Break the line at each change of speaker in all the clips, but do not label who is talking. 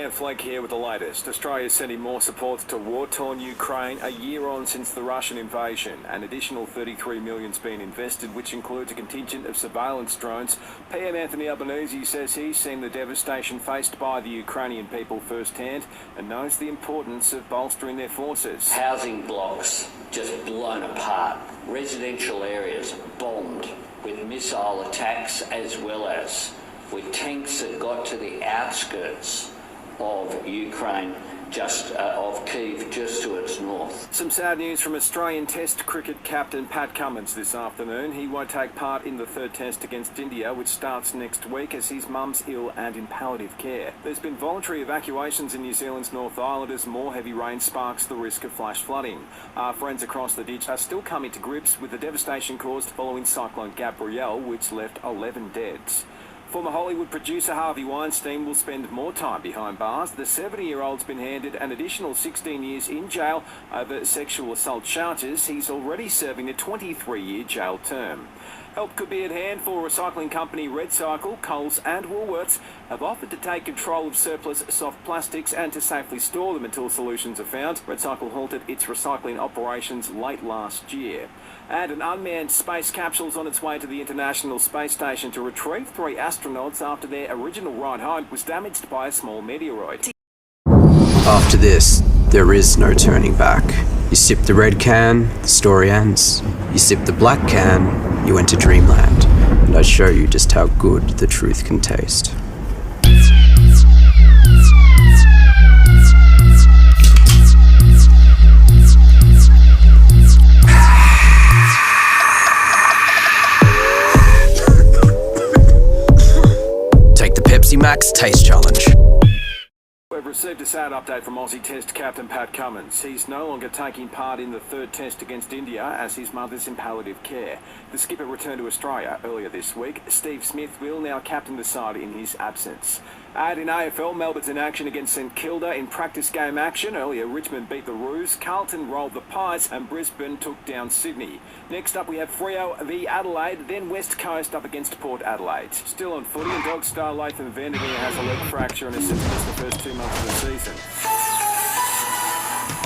and Flake here with the latest. Australia is sending more support to war-torn Ukraine a year on since the Russian invasion. An additional $33 million's been invested, which includes a contingent of surveillance drones. PM Anthony Albanese says he's seen the devastation faced by the Ukrainian people firsthand and knows the importance of bolstering their forces.
Housing blocks just blown apart, residential areas bombed with missile attacks, as well as with tanks that got to the outskirts of Ukraine, of Kyiv, just to its north.
Some sad news from Australian Test cricket captain Pat Cummins this afternoon. He won't take part in the third Test against India, which starts next week as his mum's ill and in palliative care. There's been voluntary evacuations in New Zealand's North Island as more heavy rain sparks the risk of flash flooding. Our friends across the ditch are still coming to grips with the devastation caused following Cyclone Gabrielle, which left 11 deaths. Former Hollywood producer Harvey Weinstein will spend more time behind bars. The 70-year-old's been handed an additional 16 years in jail over sexual assault charges. He's already serving a 23-year jail term. Help could be at hand for recycling company RedCycle. Coles and Woolworths have offered to take control of surplus soft plastics and to safely store them until solutions are found. RedCycle halted its recycling operations late last year. And an unmanned space capsule is on its way to the International Space Station to retrieve 3 astronauts after their original ride home was damaged by a small meteoroid.
After this, there is no turning back. You sip the red can, the story ends. You sip the black can, you enter dreamland. And I show you just how good the truth can taste. Take the Pepsi Max Taste Challenge.
We've received a sad update from Aussie Test captain Pat Cummins. He's no longer taking part in the third Test against India as his mother's in palliative care. The skipper returned to Australia earlier this week. Steve Smith will now captain the side in his absence. And in AFL, Melbourne's in action against St Kilda in practice game action. Earlier, Richmond beat the Roos, Carlton rolled the Pies, and Brisbane took down Sydney. Next up, we have Freo v Adelaide, then West Coast up against Port Adelaide. Still on footy, and dog star Latham Vandermeer has a leg fracture and has since missed the first 2 months of the season.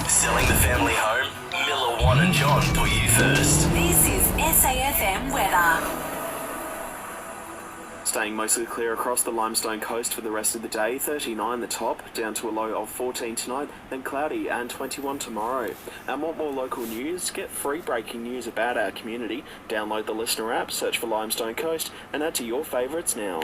Selling the family home? Miller, Wan and John put you first.
This is SAFM weather.
Staying mostly clear across the Limestone coast for the rest of the day. 39 the top, down to a low of 14 tonight, then cloudy and 21 tomorrow. And want more local news? Get free breaking news about our community. Download the Listener app, search for Limestone Coast, and add to your favourites now.